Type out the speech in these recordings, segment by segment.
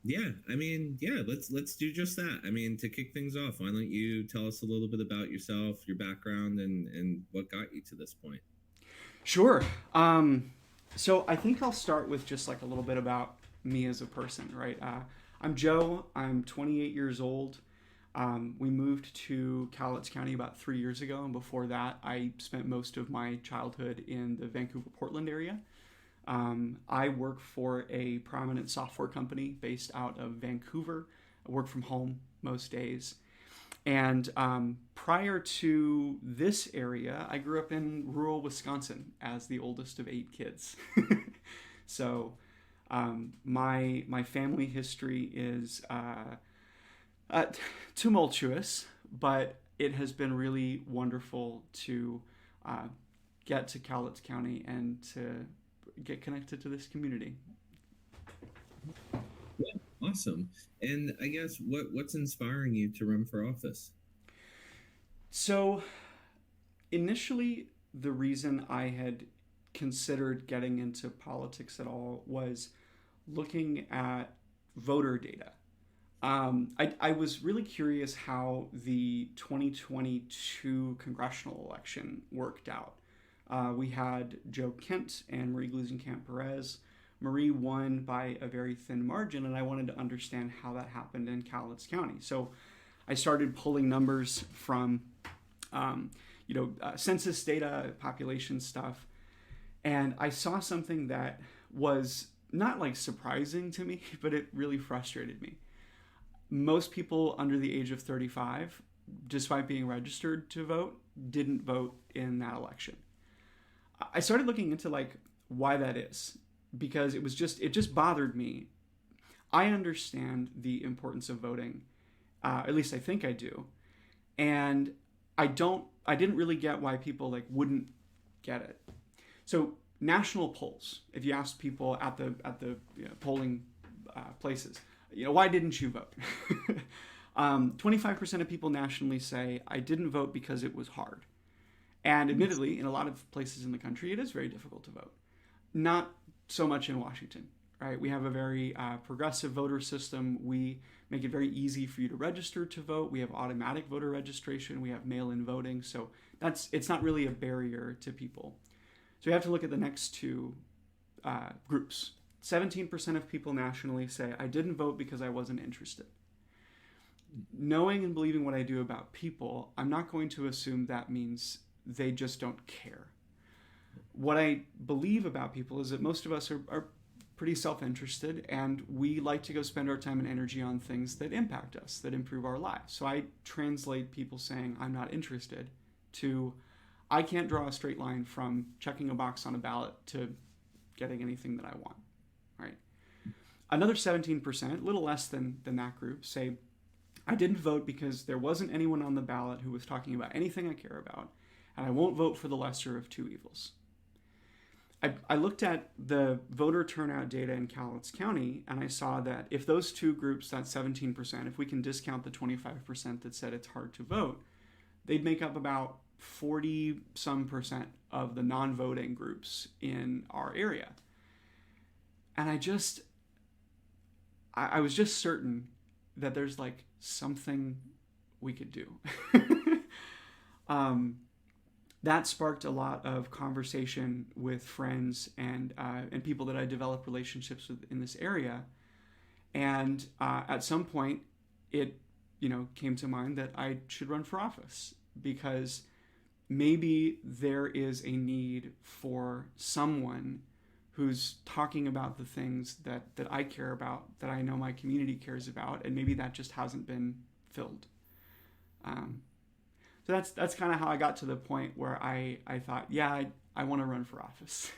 Yeah, I mean, yeah, let's do just that. I mean, to kick things off, why don't you tell us a little bit about yourself, your background, and what got you to this point? Sure. So I think I'll start with just like a little bit about me as a person, right? I'm Joe. I'm 28 years old. We moved to Cowlitz County about 3 years ago, and before that, I spent most of my childhood in the Vancouver, Portland area. I work for a prominent software company based out of Vancouver. I work from home most days. And prior to this area, I grew up in rural Wisconsin as the oldest of 8 kids. So my family history is uh, tumultuous, but it has been really wonderful to uh, get to Cowlitz County and to get connected to this community. Yeah, awesome. And I guess what's inspiring you to run for office? So initially, the reason I had considered getting into politics at all was looking at voter data. I was really curious how the 2022 congressional election worked out. We had Joe Kent and Marie Gluesenkamp Perez. Marie won by a very thin margin, and I wanted to understand how that happened in Cowlitz County. So I started pulling numbers from, um, census data, population stuff, and I saw something that was not like surprising to me, but it really frustrated me. Most people under the age of 35, despite being registered to vote, didn't vote in that election. I started looking into like why that is because it just bothered me. I understand the importance of voting, at least I think I do, and I didn't really get why people like wouldn't get it. So national polls, if you ask people at the polling places, why didn't you vote? 25% of people nationally say I didn't vote because it was hard. And admittedly, in a lot of places in the country, it is very difficult to vote. Not so much in Washington, right? We have a very progressive voter system. We make it very easy for you to register to vote. We have automatic voter registration. We have mail-in voting. So it's not really a barrier to people. So we have to look at the next two groups. 17% of people nationally say, I didn't vote because I wasn't interested. Knowing and believing what I do about people, I'm not going to assume that means they just don't care. What I believe about people is that most of us are pretty self interested and we like to go spend our time and energy on things that impact us, that improve our lives. So I translate people saying, I'm not interested, to I can't draw a straight line from checking a box on a ballot to getting anything that I want, right? Another 17%, a little less than that group, say, I didn't vote because there wasn't anyone on the ballot who was talking about anything I care about, and I won't vote for the lesser of two evils. I looked at the voter turnout data in Cowlitz County, and I saw that if those two groups, that 17%, if we can discount the 25% that said it's hard to vote, they'd make up about 40 some percent of the non voting groups in our area. And I was just certain that there's like something we could do. um, that sparked a lot of conversation with friends and people that I developed relationships with in this area. And at some point, it came to mind that I should run for office because maybe there is a need for someone who's talking about the things that I care about, that I know my community cares about, and maybe that just hasn't been filled. Um, so that's kind of how I got to the point where I thought, yeah, I want to run for office.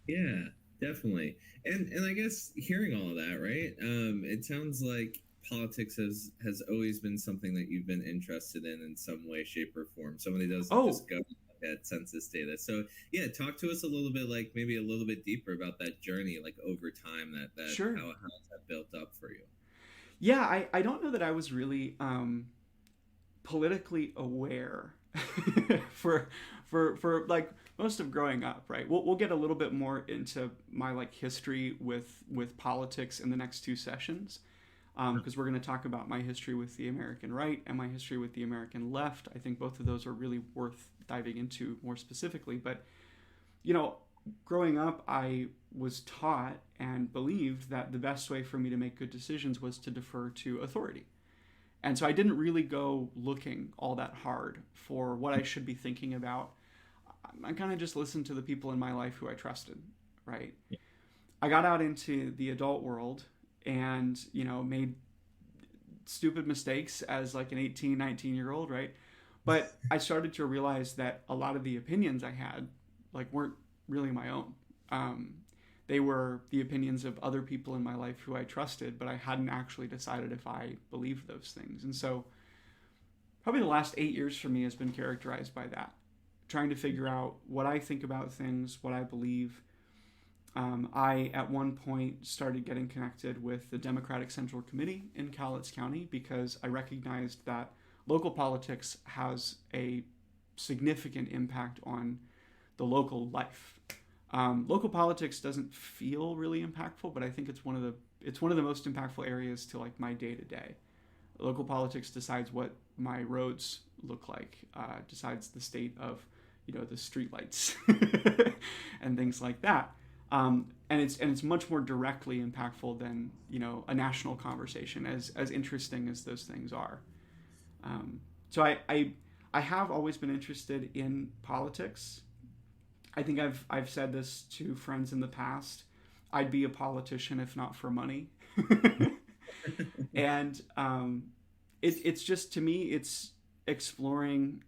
Yeah, definitely. And I guess hearing all of that, right? It sounds like politics has always been something that you've been interested in some way, shape, or form. Somebody doesn't Oh, just go look at census data. So yeah, talk to us a little bit, like maybe a little bit deeper about that journey, like over time, that sure. how has that built up for you? Yeah, I don't know that I was really politically aware for for like most of growing up, right? We'll get a little bit more into my like history with politics in the next two sessions, because we're going to talk about my history with the American right and my history with the American left. I think both of those are really worth diving into more specifically. But you know, growing up, I was taught and believed that the best way for me to make good decisions was to defer to authority. And so I didn't really go looking all that hard for what I should be thinking about. I kind of just listened to the people in my life who I trusted, right? I got out into the adult world and, you know, made stupid mistakes as like an 18, 19-year old, right? But I started to realize that a lot of the opinions I had like weren't really my own. Um, they were the opinions of other people in my life who I trusted, but I hadn't actually decided if I believed those things. And so probably the last 8 years for me has been characterized by that, trying to figure out what I think about things, what I believe. I, at one point, started getting connected with the Democratic Central Committee in Cowlitz County because I recognized that local politics has a significant impact on the local life. Local politics doesn't feel really impactful, but I think it's one of the most impactful areas to like my day to day. Local politics decides what my roads look like, decides the state of the streetlights and things like that. And it's much more directly impactful than a national conversation, as interesting as those things are. So I have always been interested in politics. I think I've said this to friends in the past. I'd be a politician if not for money. And it's just, to me, it's exploring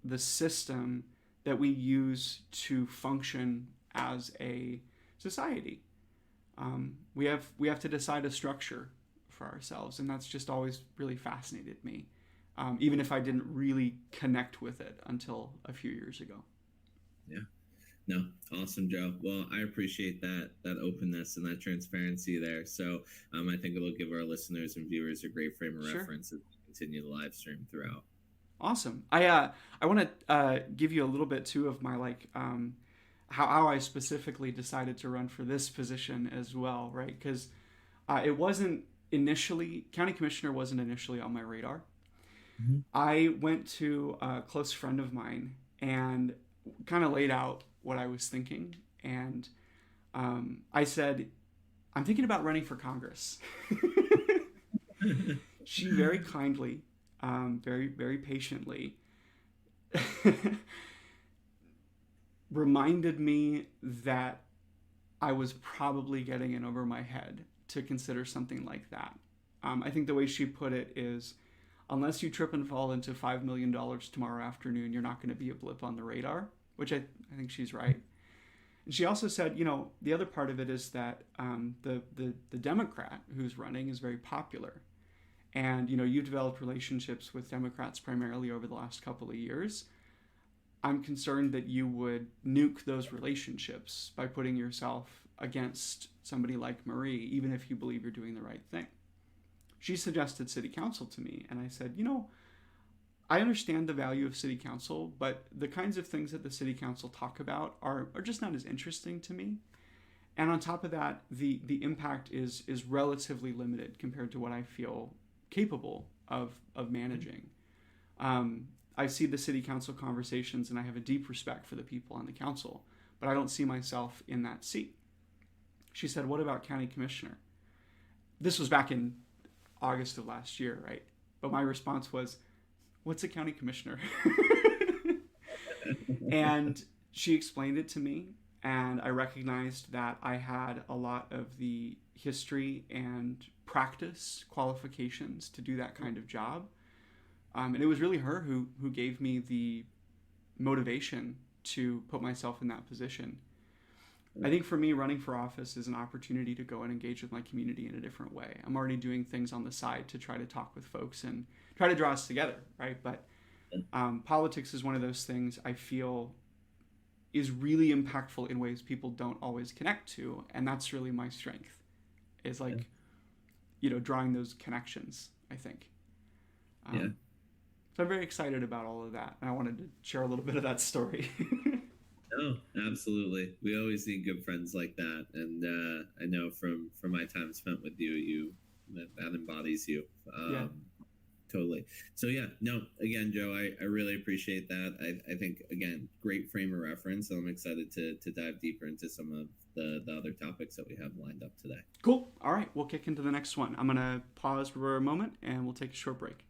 the system that we use to function as a society. We have to decide a structure for ourselves, and that's just always really fascinated me, even if I didn't really connect with it until a few years ago. Yeah. No, awesome, Joe. Well, I appreciate that openness and that transparency there. So I think it'll give our listeners and viewers a great frame of Sure. reference as we continue the live stream throughout. Awesome. I want to give you a little bit too of my like how I specifically decided to run for this position as well, right? Because it wasn't initially, county commissioner wasn't initially on my radar. Mm-hmm. I went to a close friend of mine and kind of laid out what I was thinking, and I said, I'm thinking about running for Congress. She very kindly, very, very patiently reminded me that I was probably getting in over my head to consider something like that. I think the way she put it is, unless you trip and fall into $5 million tomorrow afternoon, you're not going to be a blip on the radar, which I think she's right. And she also said, the other part of it is that the Democrat who's running is very popular. And, you've developed relationships with Democrats primarily over the last couple of years. I'm concerned that you would nuke those relationships by putting yourself against somebody like Marie, even if you believe you're doing the right thing. She suggested city council to me, and I said, I understand the value of city council, but the kinds of things that the city council talk about are just not as interesting to me. And on top of that, the impact is relatively limited compared to what I feel capable of managing. I see the city council conversations, and I have a deep respect for the people on the council, but I don't see myself in that seat. She said, what about county commissioner? This was back in August of last year, right? But my response was, what's a county commissioner? And she explained it to me, and I recognized that I had a lot of the history and practice qualifications to do that kind of job. And it was really her who gave me the motivation to put myself in that position. I think for me, running for office is an opportunity to go and engage with my community in a different way. I'm already doing things on the side to try to talk with folks and try to draw us together, right? But politics is one of those things I feel is really impactful in ways people don't always connect to, and that's really my strength. Is like, drawing those connections, I think. Yeah. So I'm very excited about all of that, and I wanted to share a little bit of that story. No, absolutely. We always need good friends like that, and I know from my time spent with you, that embodies you. Yeah. Totally. So yeah, no, again, Joe, I really appreciate that. I think again, great frame of reference. So I'm excited to dive deeper into some of the other topics that we have lined up today. Cool. All right, we'll kick into the next one. I'm going to pause for a moment and we'll take a short break.